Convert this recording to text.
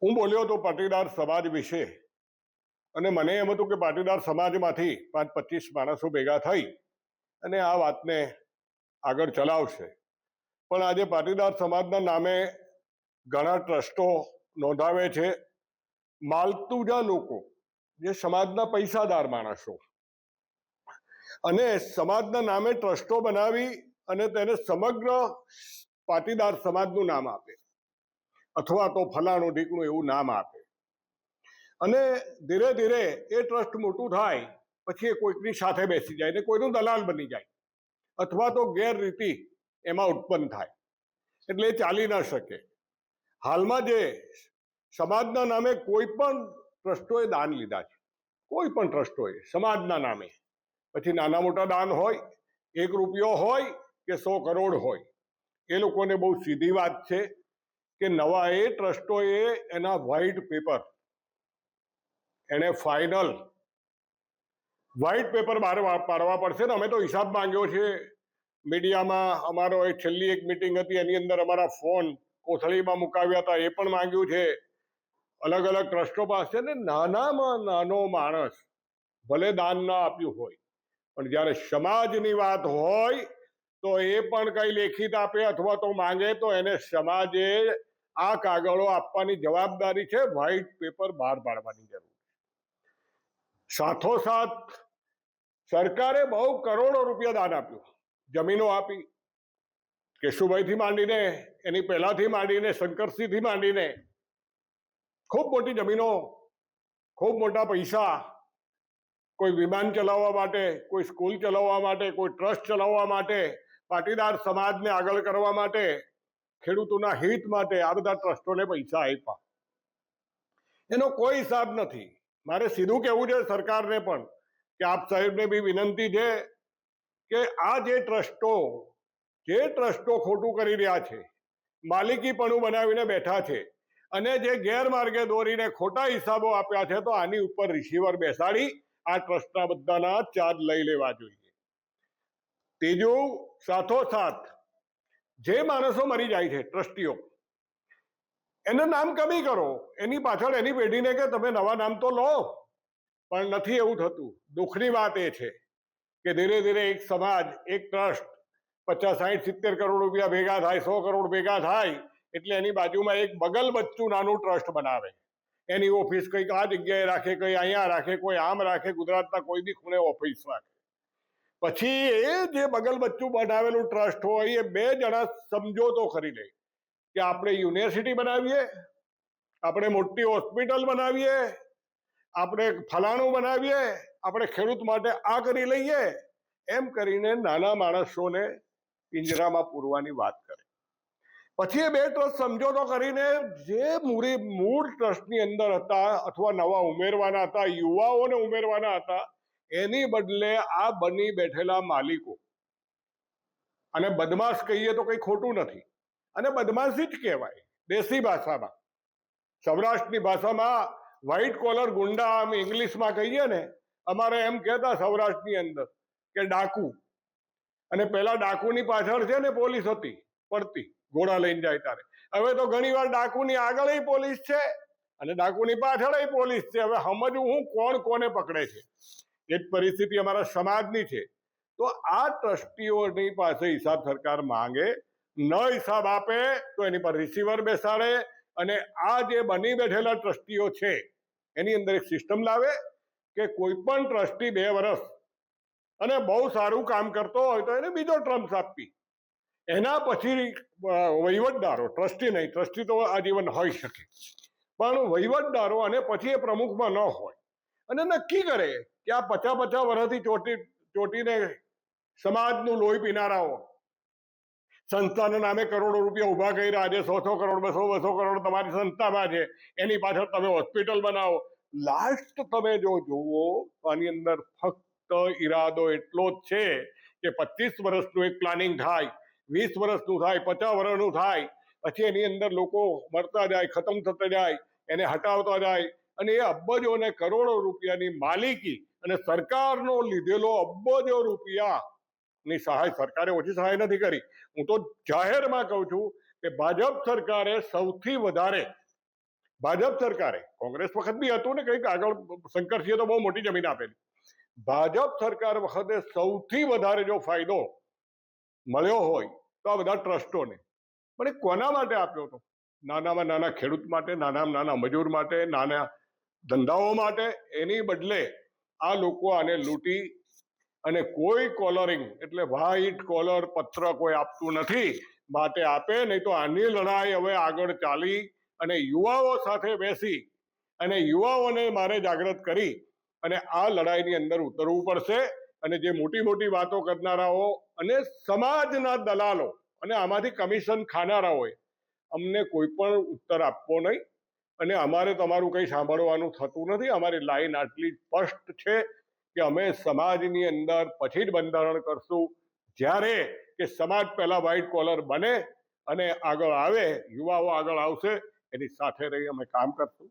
હું બોલ્યો હતો પાટીદાર સમાજ વિશે અને મને એમ હતું કે પાટીદાર સમાજમાંથી 5-25 માણસો ભેગા થઈ અને આ વાતને આગળ ચલાવશે. પણ આજે પાટીદાર સમાજના નામે ઘણા ટ્રસ્ટો નોંધાવે છે. માલતુજા લોકો, જે સમાજના પૈસાદાર માણસો, અને સમાજના નામે ટ્રસ્ટો બનાવી અને તેને સમગ્ર પાટીદાર સમાજનું નામ આપે, અથવા તો ફલાણું ઢીકણું એવું નામ આપે, અને ધીરે ધીરે એ ટ્રસ્ટ મોટું થાય પછી એ કોઈકની સાથે બેસી જાય ને કોઈનું દલાલ બની જાય, અથવા તો ગેરરીતિ એમાં ઉત્પન્ન થાય, એટલે એ ચાલી ન શકે. હાલમાં જે સમાજના નામે કોઈ પણ ટ્રસ્ટોએ દાન લીધા છે, કોઈ પણ ટ્રસ્ટોએ સમાજના નામે, પછી નાના મોટા દાન હોય, 1 રૂપિયો હોય કે 100 કરોડ હોય, એ લોકોને બહુ સીધી વાત છે કે નવા એ ટ્રસ્ટોએ એના વ્હાઇટ પેપર, એને ફાઇનલ વ્હાઇટ પેપર બહાર પાડવા પડશે ને. અમે તો હિસાબ માંગ્યો છે મીડિયામાં. અમારો છેલ્લી એક મિટિંગ હતી એની અંદર અમારા ફોન કોથળીમાં મુકાવ્યા હતા, એ પણ માંગ્યું છે અલગ અલગ ટ્રસ્ટો પાસે. ને નાનામાં નાનો માણસ ભલે દાન ના આપ્યું હોય, પણ જ્યારે સમાજની વાત હોય તો એ પણ કઈ લેખિત આપે અથવા તો માંગે તો એને સમાજે આ કાગળો આપવાની જવાબદારી છે, વ્હાઇટ પેપર બહાર પાડવાની જરૂર. સાથોસાથ સરકારે બહુ કરોડો રૂપિયા દાન આપ્યું, જમીનો આપી, કેશુભાઈથી માંડીને, એની પહેલાથી માંડીને, શંકરસિંહથી માંડીને ખૂબ મોટી જમીનો, ખૂબ મોટા પૈસા, કોઈ વિમાન ચલાવવા માટે, કોઈ સ્કૂલ ચલાવવા માટે, કોઈ ટ્રસ્ટ ચલાવવા માટે, પાટીદાર સમાજને આગળ કરવા માટે, ખેડૂતોના હિત માટે આ બધા ટ્રસ્ટોને પૈસા આપ્યા. એનો કોઈ હિસાબ નથી. મારે સીધું કહેવું છે સરકારને પણ કે આપ સાહેબને બી વિનંતી છે કે આ જે ટ્રસ્ટો ખોટું કરી રહ્યા છે, માલિકીપણું બનાવીને બેઠા છે, અને જે ગેરમાર્ગે દોરીને ખોટા હિસાબો આપ્યા છે, તો આની ઉપર રિસીવર બેસાડી આ ટ્રસ્ટના બધાના ચાર્જ લઈ લેવા જોઈએ. ત્રીજું, સાથોસાથ જે માણસો મરી જાય છે, ટ્રસ્ટીઓ, એનું નામ કમી કરો. એની પાછળ એની પેઢીને કે તમે નવા નામ તો લો, પણ નથી એવું થતું. દુઃખની વાત એ છે કે ધીરે ધીરે એક સમાજ, એક ટ્રસ્ટ 50-60-70 કરોડ રૂપિયા ભેગા થાય, 100 કરોડ ભેગા થાય એટલે એની બાજુમાં એક બગલ બચ્ચું નાનું ટ્રસ્ટ બનાવે. એની ઓફિસ કંઈક આ જગ્યાએ રાખે, કંઈ અહીંયા રાખે, કોઈ આમ રાખે, ગુજરાતના કોઈ બી ખૂણે ઓફિસ રાખે. પછી એ જે બગલ બચ્ચું બનાવેલું ટ્રસ્ટ હોય એ 2 જણા સમજોતો કરી લે કે આપણે યુનિવર્સિટી બનાવીએ, આપણે મોટી હોસ્પિટલ બનાવીએ, આપણે ફલાણું બનાવીએ, આપણે ખેડૂત માટે આ કરી લઈએ, એમ કરીને નાના માણસોને પિંજરામાં પૂરવાની વાત કરે. પછી એ 2 ટ્રસ્ટ સમજોતો કરીને જે મૂળ ટ્રસ્ટની અંદર હતા અથવા નવા ઉમેરવાના હતા, યુવાઓને ઉમેરવાના હતા, એની બદલે આ બની બેઠેલા માલિકો, અને બદમાશ કહીએ તો કંઈ ખોટું નથી, અને બદમાશી જ કહેવાય દેશી ભાષામાં. સૌરાષ્ટ્રની ભાષામાં વ્હાઇટ કોલર ગુંડા, આમ ઇંગ્લિશમાં કહીએ ને, અમારે એમ કહેતા સૌરાષ્ટ્રની અંદર કે ડાકુ. અને પેલા ડાકુની પાછળ છે ને પોલીસ હતી પડતી, ઘોડા લઈને જાય ત્યારે. હવે તો ઘણીવાર ડાકુની આગળ પોલીસ છે અને ડાકુની પાછળ પોલીસ છે. હવે સમજવું હું કોણ કોને પકડે છે. એ જ પરિસ્થિતિ અમારા સમાજની છે. તો આ ટ્રસ્ટીઓની પાસે હિસાબ સરકાર માંગે, ન હિસાબ આપે તો એની પર રિસીવર બેસાડે, અને આ જે બની બેઠેલા ટ્રસ્ટીઓ છે એની અંદર એક સિસ્ટમ લાવે કે કોઈ પણ ટ્રસ્ટી 2 વર્ષ અને બહુ સારું કામ કરતો હોય તો એને બીજો ટર્મ આપી, એના પછી વહીવટદારો, ટ્રસ્ટી નહીં, ટ્રસ્ટી તો આજીવન હોઈ શકે, પણ વહીવટદારો, અને પછી એ પ્રમુખમાં ન હોય, અને નક્કી કરે કે આ 50 વર્ષથી ચોટીને સમાજનું લોહી પીનારાઓ સંસ્થાના નામે કરોડો રૂપિયા ઉભા કર્યા, આજે 100 કરોડ 200 કરોડ તમારી સંસ્થામાં છે, એની પાછળ તમે હોસ્પિટલ બનાવો. લાસ્ટ તમે જો જુઓ આની અંદર ફક્ત ઈરાદો એટલો જ છે કે 25 વર્ષનું એક પ્લાનિંગ થાય, 20 વર્ષનું થાય, 50 વર્ષનું થાય, પછી એની અંદર લોકો મરતા જાય, ખતમ થતા જાય, એને હટાવતા જાય, અને એ અબજો ને કરોડો રૂપિયાની માલિકી અને સરકારનો લીધેલો અબજો રૂપિયાની સહાય. સરકારે ઓછી સહાય નથી કરી. હું તો જાહેરમાં કહું છું કે ભાજપ સરકારે સૌથી વધારે ભાજપ સરકારે, કોંગ્રેસ વખત બી હતું ને, કંઈક આગળ શંકરસિંહે તો બહુ મોટી જમીન આપેલી. ભાજપ સરકાર વખતે સૌથી વધારે જો ફાયદો મળ્યો હોય તો આ બધા ટ્રસ્ટોને. પણ એ કોના માટે આપ્યો હતો? નાનામાં નાના ખેડૂત માટે, નાનામાં નાના મજૂર માટે, નાના ધંધાઓ માટે. એની બદલે આ લોકો આને લૂંટી અને કોઈ કોલરિંગ એટલે વ્હાઈટ કોલર પત્ર કોઈ આપતું નથી. માટે આપે નહીં તો આની લડાઈ હવે આગળ ચાલી અને યુવાઓ સાથે બેસી અને યુવાઓને મારે જાગૃત કરી અને આ લડાઈની અંદર ઉતરવું પડશે. અને જે મોટી મોટી વાતો કરનારાઓ અને સમાજના દલાલો અને આમાંથી કમિશન ખાનારાઓએ અમને કોઈ પણ ઉત્તર આપવો નહીં. અને અમારે તમારું કંઈ સાંભળવાનું થતું નથી. અમારી લાઈન આટલી સ્પષ્ટ છે કે અમે સમાજની અંદર પછી જ બંધારણ કરશું જ્યારે કે સમાજ પહેલા વ્હાઇટ કોલર બને અને આગળ આવે, યુવાઓ આગળ આવશે, એની સાથે રહી અમે કામ કરશું.